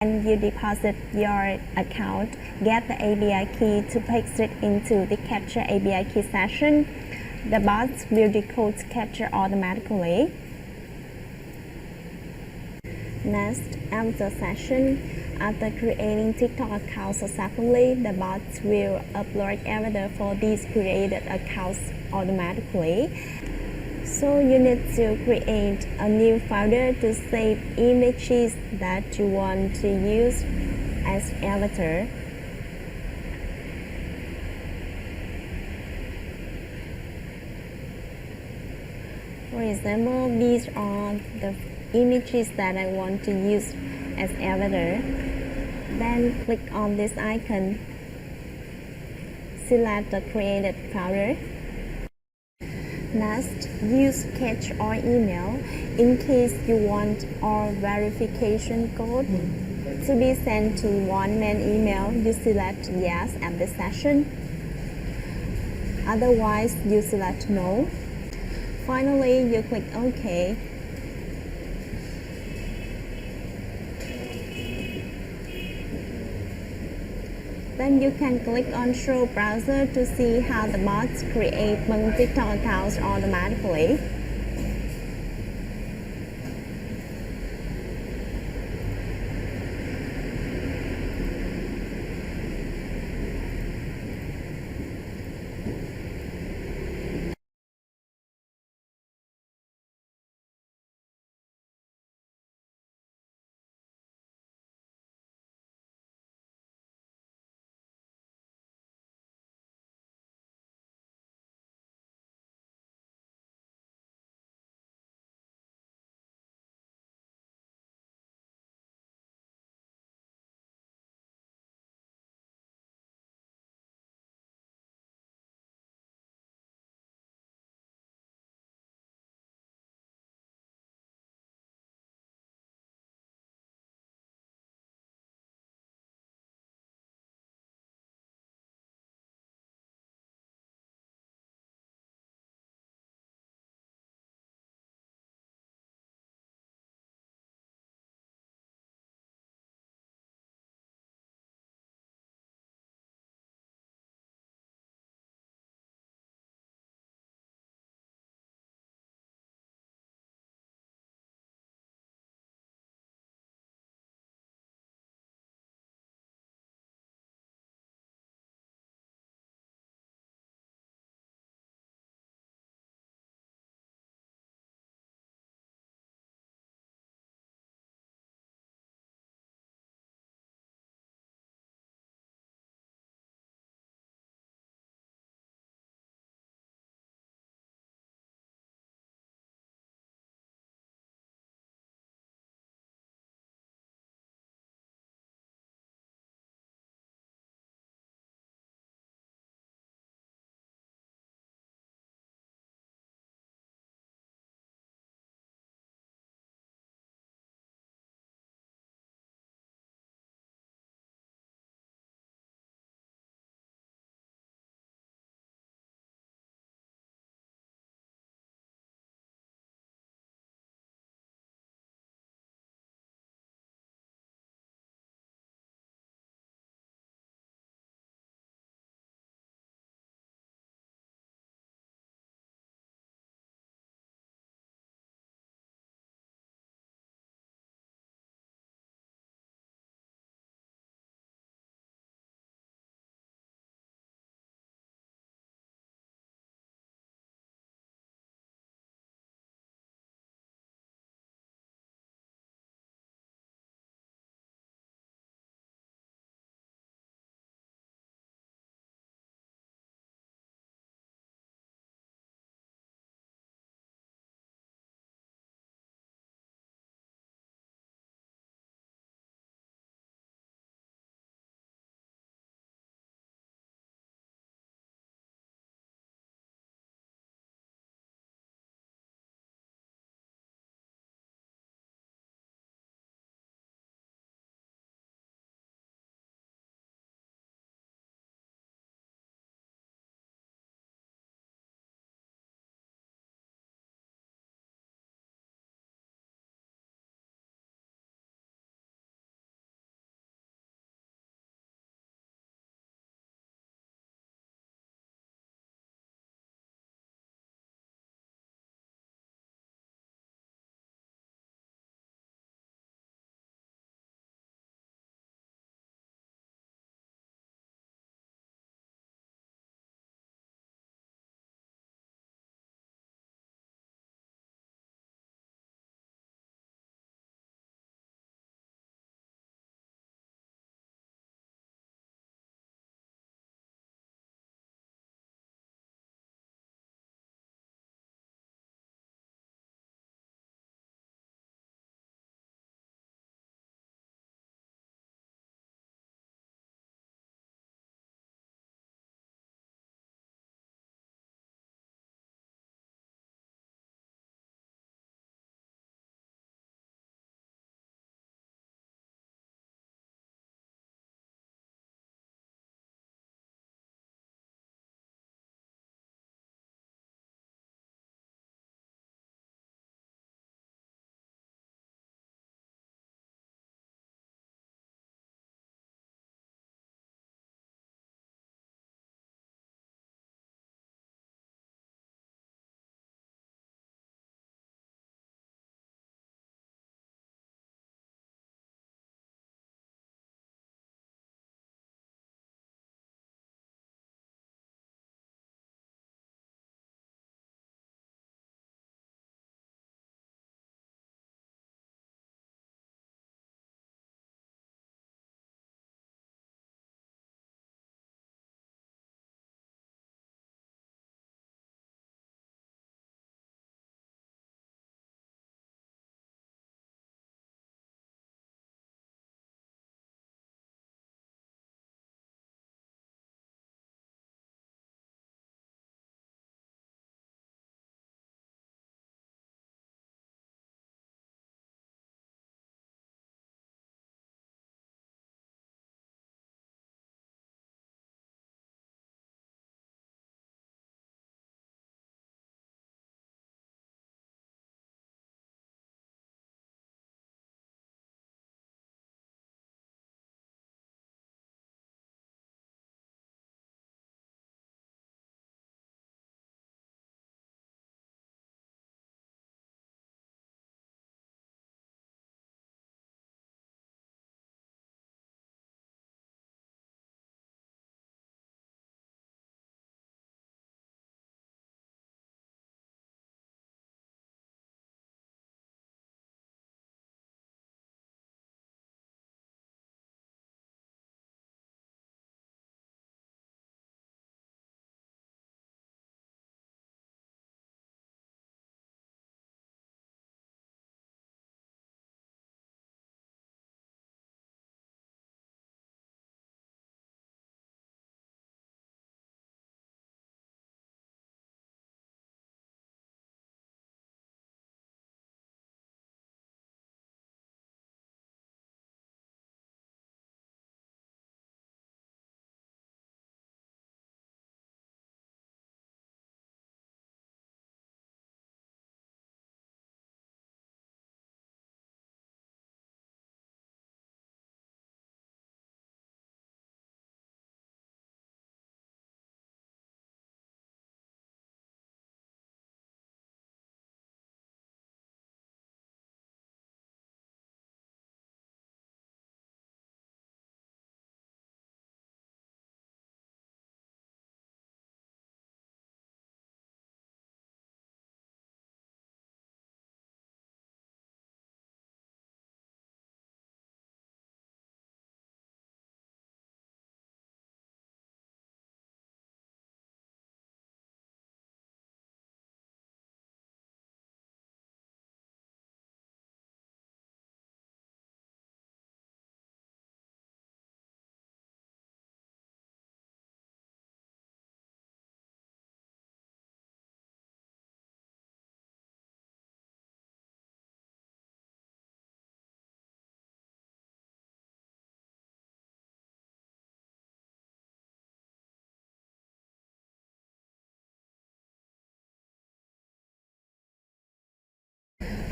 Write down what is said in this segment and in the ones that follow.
And you deposit your account, get the API key to paste it into the capture API key session. The bot will decode capture automatically. Next, after session, after creating TikTok accounts successfully, the bot will upload evidence for these created accounts automatically. So you need to create a new folder to save images that you want to use as avatar. For example, these are the images that I want to use as avatar. Then click on this icon, select the created folder. Next, use catch or email in case you want our verification code to be sent to one main email. You select yes at the session. Otherwise, you select no. Finally, you click OK. Then you can click on Show Browser to see how the bots create TikTok accounts automatically.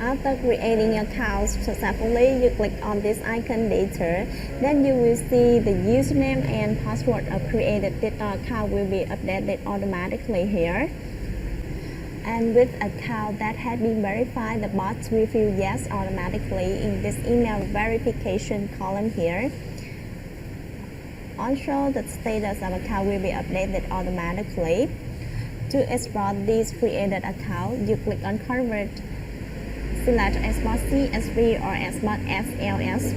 After creating your account successfully, you click on this icon later. Then you will see the username and password of created TikTok account will be updated automatically here. And with account that has been verified, the bot will fill yes automatically in this email verification column here. Also, the status of account will be updated automatically. To export this created account, you click on Convert. Select Export CSV or Export SLS.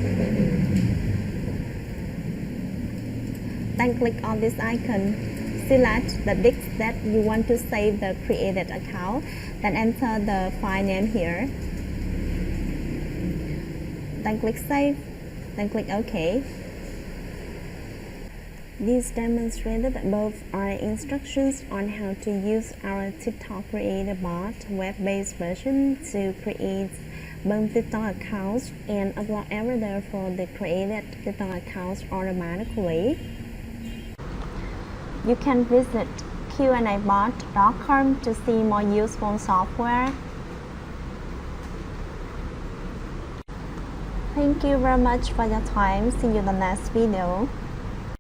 Then click on this icon. Select the disk that you want to save the created account. Then enter the file name here. Then click Save. Then click OK. These demonstrated above are instructions on how to use our TikTok Creator Bot web-based version to create both TikTok accounts and upload every day for the created TikTok accounts automatically. You can visit qandabot.com to see more useful software. Thank you very much for your time. See you in the next video.